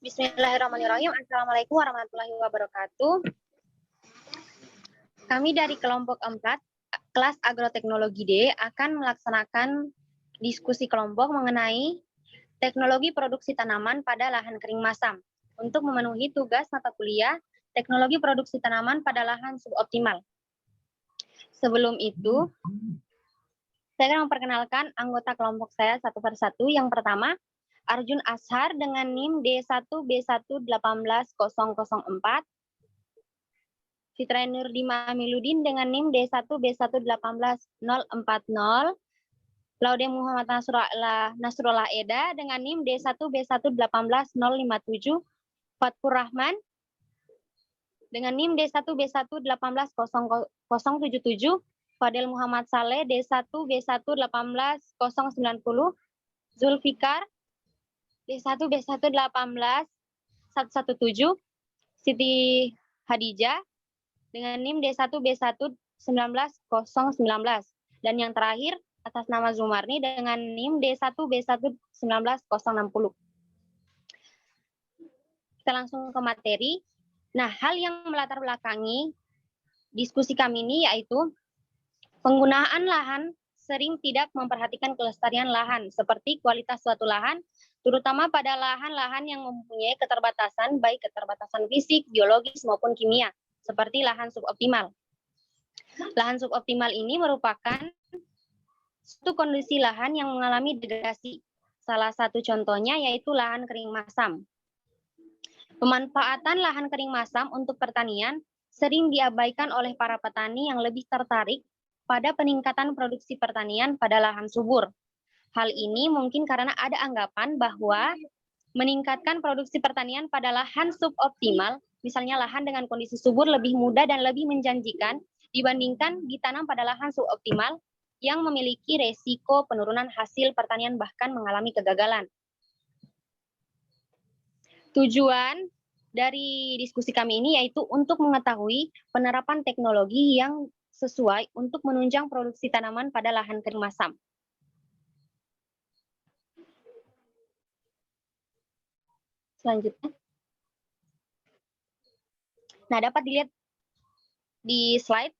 Bismillahirrahmanirrahim. Assalamualaikum warahmatullahi wabarakatuh. Kami dari kelompok 4, kelas agroteknologi D, akan melaksanakan diskusi kelompok mengenai teknologi produksi tanaman pada lahan kering masam untuk memenuhi tugas mata kuliah teknologi produksi tanaman pada lahan suboptimal. Sebelum itu, saya akan memperkenalkan anggota kelompok saya satu persatu. Yang pertama, Arjun Ashar dengan NIM D1B1180004, Fitra Nurdima Amiludin dengan NIM D1B1180040, Laude Muhammad Nasrullah Eda dengan NIM D1B1180057, Fatkur Rahman dengan NIM D1B1180077, Fadil Muhammad Saleh D1B1180090, Zulfikar D1B1181117, Siti Hadijah dengan NIM D1B1190019, dan yang terakhir atas nama Zumarni dengan NIM D1B1190060. Kita langsung ke materi. Nah, hal yang melatar belakangi diskusi kami ini yaitu penggunaan lahan sering tidak memperhatikan kelestarian lahan, seperti kualitas suatu lahan, terutama pada lahan-lahan yang mempunyai keterbatasan, baik keterbatasan fisik, biologis, maupun kimia, seperti lahan suboptimal. Lahan suboptimal ini merupakan suatu kondisi lahan yang mengalami degradasi. Salah satu contohnya yaitu lahan kering masam. Pemanfaatan lahan kering masam untuk pertanian sering diabaikan oleh para petani yang lebih tertarik pada peningkatan produksi pertanian pada lahan subur. Hal ini mungkin karena ada anggapan bahwa meningkatkan produksi pertanian pada lahan suboptimal, misalnya lahan dengan kondisi subur, lebih mudah dan lebih menjanjikan dibandingkan ditanam pada lahan suboptimal yang memiliki resiko penurunan hasil pertanian bahkan mengalami kegagalan. Tujuan dari diskusi kami ini yaitu untuk mengetahui penerapan teknologi yang sesuai untuk menunjang produksi tanaman pada lahan kering masam. Selanjutnya. Nah, dapat dilihat di slide.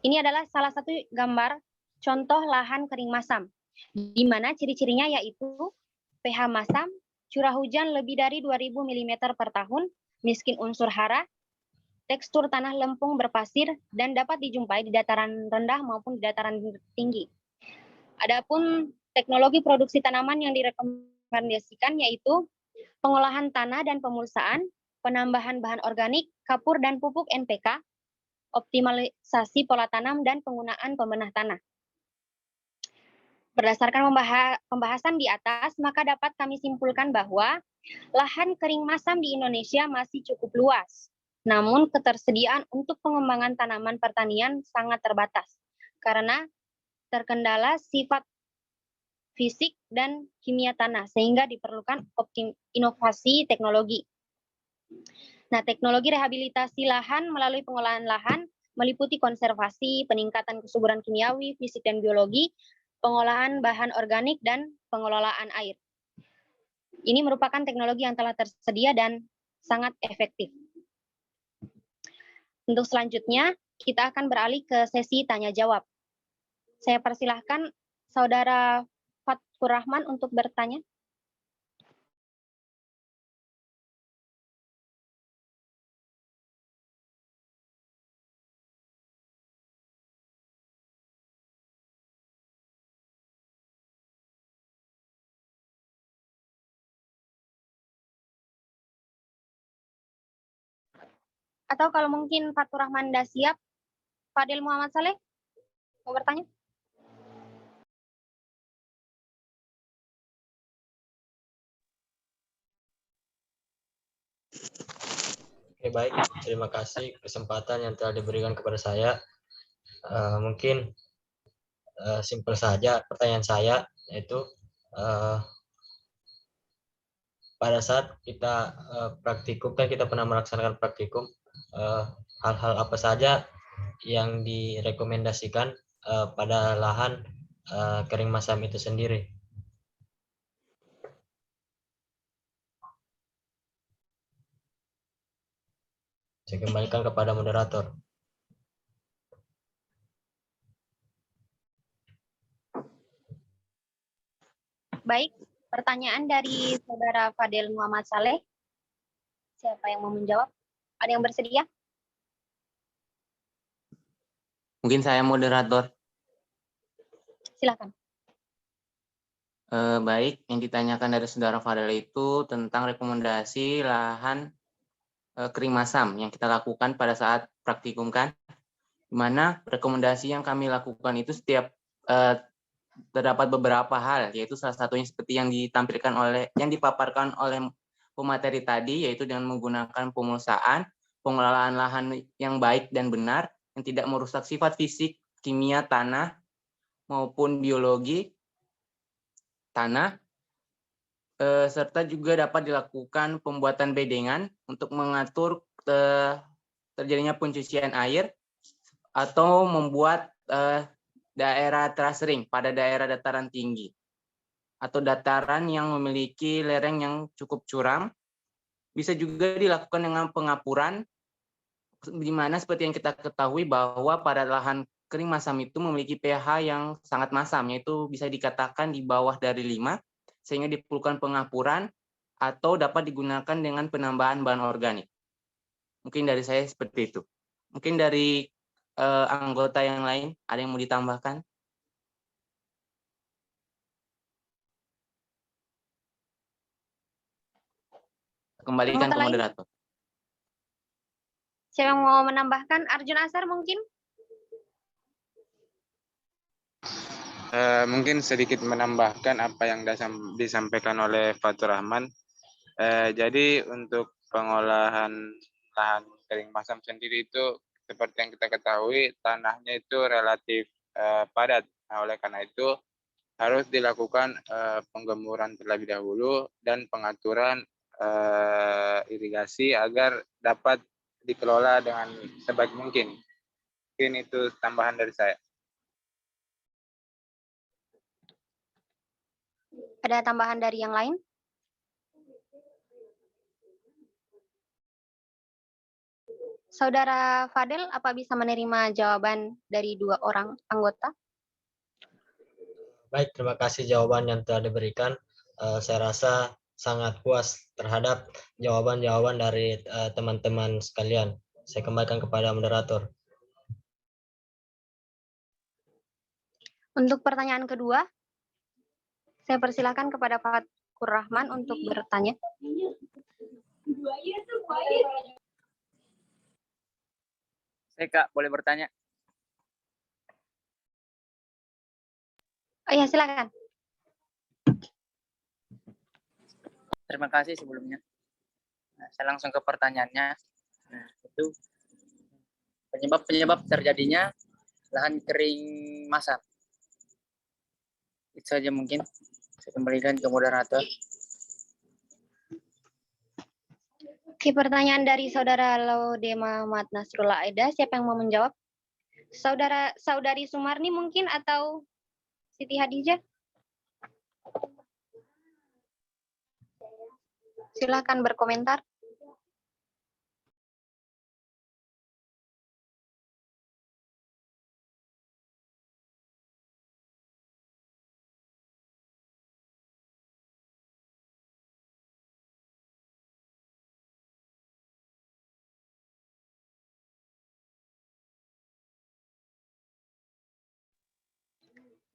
Ini adalah salah satu gambar contoh lahan kering masam, di mana ciri-cirinya yaitu pH masam, curah hujan lebih dari 2000 mm per tahun, miskin unsur hara, tekstur tanah lempung berpasir, dan dapat dijumpai di dataran rendah maupun di dataran tinggi. Adapun teknologi produksi tanaman yang direkomendasikan yaitu pengolahan tanah dan pemulsaan, penambahan bahan organik, kapur dan pupuk NPK, optimalisasi pola tanam, dan penggunaan pembenah tanah. Berdasarkan pembahasan di atas, maka dapat kami simpulkan bahwa lahan kering masam di Indonesia masih cukup luas. Namun ketersediaan untuk pengembangan tanaman pertanian sangat terbatas karena terkendala sifat fisik dan kimia tanah, sehingga diperlukan inovasi teknologi. Nah, teknologi rehabilitasi lahan melalui pengolahan lahan meliputi konservasi, peningkatan kesuburan kimiawi, fisik dan biologi, pengolahan bahan organik, dan pengelolaan air. Ini merupakan teknologi yang telah tersedia dan sangat efektif. Untuk selanjutnya, kita akan beralih ke sesi tanya-jawab. Saya persilahkan Saudara Fatkur Rahman untuk bertanya. Atau kalau mungkin Fatkur Rahman sudah siap, Fadil Muhammad Saleh mau bertanya? Oke, baik. Terima kasih kesempatan yang telah diberikan kepada saya. Mungkin simpel saja pertanyaan saya, yaitu pada saat kita praktikum, kan kita pernah melaksanakan praktikum, hal-hal apa saja yang direkomendasikan pada lahan kering masam itu sendiri? Saya kembalikan kepada moderator. Baik, pertanyaan dari Saudara Fadel Muhammad Saleh. Siapa yang mau menjawab? Ada yang bersedia? Mungkin saya moderator. Silakan. Baik, yang ditanyakan dari Saudara Fadel itu tentang rekomendasi lahan kering masam yang kita lakukan pada saat praktikum kan, di mana rekomendasi yang kami lakukan itu setiap terdapat beberapa hal, yaitu salah satunya seperti yang dipaparkan oleh pemateri tadi, yaitu dengan menggunakan pemulsaan, pengelolaan lahan yang baik dan benar, yang tidak merusak sifat fisik, kimia tanah maupun biologi tanah, serta juga dapat dilakukan pembuatan bedengan untuk mengatur terjadinya pencucian air atau membuat daerah terasering pada daerah dataran tinggi atau dataran yang memiliki lereng yang cukup curam. Bisa juga dilakukan dengan pengapuran, di mana seperti yang kita ketahui bahwa pada lahan kering masam itu memiliki pH yang sangat masam, yaitu bisa dikatakan di bawah dari 5, sehingga diperlukan pengapuran atau dapat digunakan dengan penambahan bahan organik. Mungkin dari saya seperti itu. Mungkin dari anggota yang lain, ada yang mau ditambahkan? Kembalikan ke moderator. Siapa yang mau menambahkan? Arjun Asar mungkin? Mungkin sedikit menambahkan apa yang disampaikan oleh Fatur Rahman. Jadi untuk pengolahan lahan kering masam sendiri itu seperti yang kita ketahui tanahnya itu relatif padat. Nah, oleh karena itu harus dilakukan penggemuran terlebih dahulu dan pengaturan irigasi agar dapat dikelola dengan sebaik mungkin. Mungkin itu tambahan dari saya. Ada tambahan dari yang lain? Saudara Fadel, apa bisa menerima jawaban dari dua orang anggota? Baik, terima kasih jawaban yang telah diberikan. Saya rasa sangat puas terhadap jawaban-jawaban dari teman-teman sekalian. Saya kembalikan kepada moderator. Untuk pertanyaan kedua, saya persilakan kepada Fatur Rahman untuk bertanya. Saya Kak, boleh bertanya? Oh ya, silakan. Terima kasih sebelumnya. Nah, saya langsung ke pertanyaannya. Nah, itu penyebab terjadinya lahan kering masam. Itu saja mungkin. Saya kembalikan ke moderator. Oke, pertanyaan dari Saudara Laude Muhammad Nasrullah Aida. Siapa yang mau menjawab? Saudari Sumarni mungkin atau Siti Hadijah? Silakan berkomentar.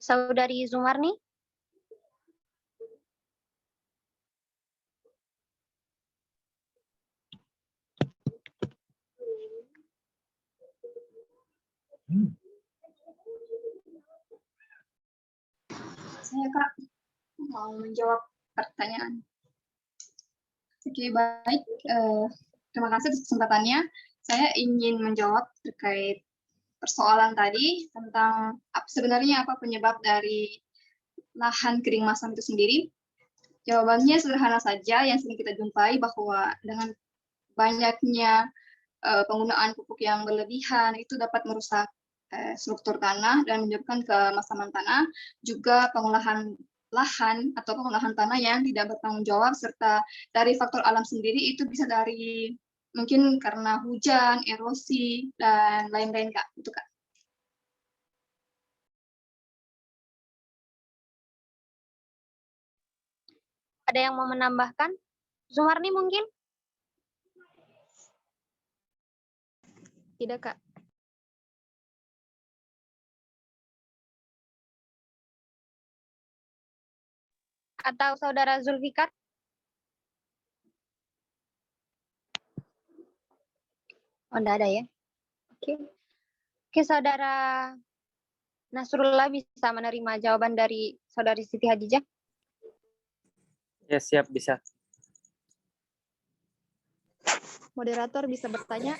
Saudari Sumarni? Saya Kak mau menjawab pertanyaan. Oke, baik. Terima kasih atas kesempatannya. Saya ingin menjawab terkait persoalan tadi tentang sebenarnya apa penyebab dari lahan kering masam itu sendiri. Jawabannya sederhana saja, yang sering kita jumpai bahwa dengan banyaknya penggunaan pupuk yang berlebihan itu dapat merusak struktur tanah dan menyebabkan kemasaman tanah, juga pengolahan lahan atau pengolahan tanah yang tidak bertanggung jawab, serta dari faktor alam sendiri itu bisa dari mungkin karena hujan, erosi, dan lain-lain, Kak. Itu, Kak. Ada yang mau menambahkan? Zumarni mungkin? Tidak, Kak. Atau Saudara Zulfikar? Oh, enggak ada ya? Oke. Oke, Saudara Nasrullah bisa menerima jawaban dari Saudari Siti Hadijah? Ya, siap, bisa. Moderator bisa bertanya?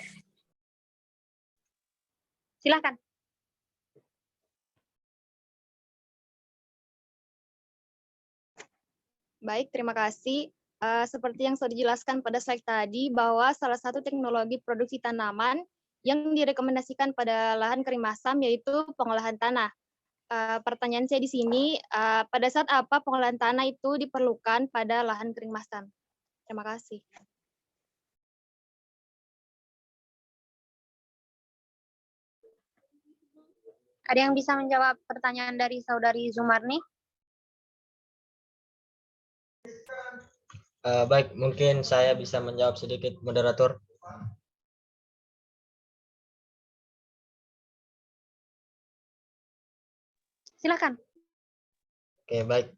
Silakan. Baik, terima kasih. Seperti yang sudah dijelaskan pada slide tadi, bahwa salah satu teknologi produksi tanaman yang direkomendasikan pada lahan kering masam yaitu pengolahan tanah. Pertanyaan saya di sini, pada saat apa pengolahan tanah itu diperlukan pada lahan kering masam? Terima kasih. Ada yang bisa menjawab pertanyaan dari Saudari Zumarni? Baik, mungkin saya bisa menjawab sedikit, moderator. Silakan. Oke, baik.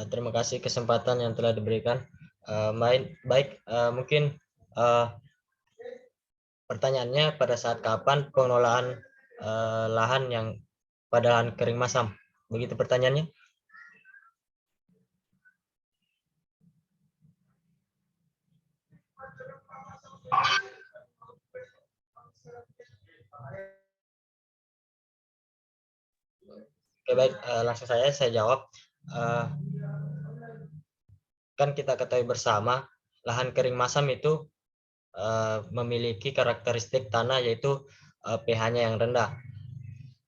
Terima kasih kesempatan yang telah diberikan. Mungkin pertanyaannya pada saat kapan pengelolaan lahan yang pada lahan kering masam? Begitu pertanyaannya? Oke, baik, langsung saya jawab. Kan kita ketahui bersama lahan kering masam itu memiliki karakteristik tanah yaitu pH-nya yang rendah.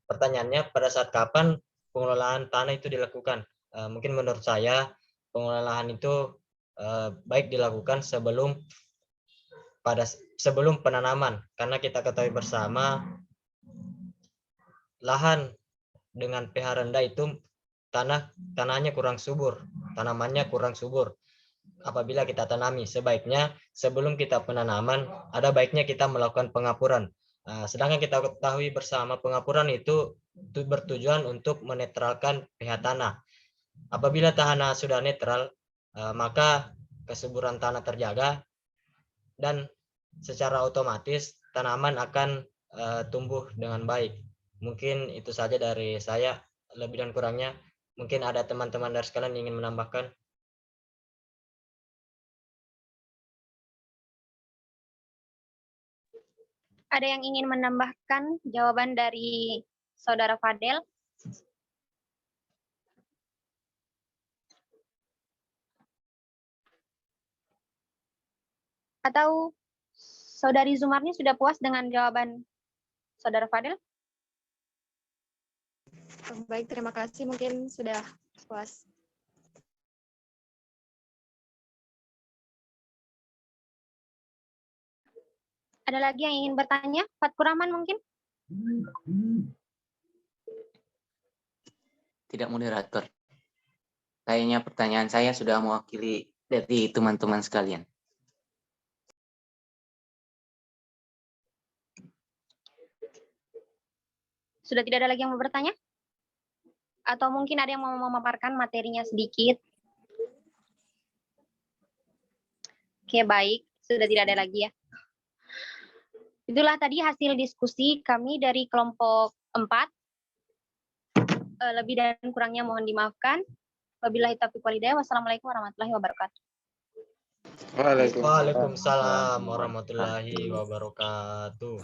Pertanyaannya pada saat kapan pengelolaan tanah itu dilakukan? Mungkin menurut saya pengelolaan itu baik dilakukan sebelum penanaman, karena kita ketahui bersama lahan dengan pH rendah itu tanahnya kurang subur, tanamannya kurang subur. Apabila kita tanami, sebaiknya sebelum kita penanaman ada baiknya kita melakukan pengapuran. Sedangkan kita ketahui bersama pengapuran itu bertujuan untuk menetralkan pH tanah. Apabila tanah sudah netral, maka kesuburan tanah terjaga dan secara otomatis tanaman akan tumbuh dengan baik. Mungkin itu saja dari saya, lebih dan kurangnya mungkin ada teman-teman dari sekalian ingin menambahkan. Ada yang ingin menambahkan jawaban dari Saudara Fadel? Atau Saudari Zumarni sudah puas dengan jawaban Saudara Fadel? Baik, terima kasih. Mungkin sudah puas. Ada lagi yang ingin bertanya? Fatkur Rahman mungkin? Tidak, moderator. Kayaknya pertanyaan saya sudah mewakili dari teman-teman sekalian. Sudah tidak ada lagi yang mau bertanya? Atau mungkin ada yang mau memaparkan materinya sedikit? Oke, baik. Sudah tidak ada lagi ya. Itulah tadi hasil diskusi kami dari kelompok 4. Lebih dan kurangnya mohon dimaafkan. Wabillahi taufiq wal hidayah. Wassalamualaikum warahmatullahi wabarakatuh. Waalaikumsalam warahmatullahi wabarakatuh.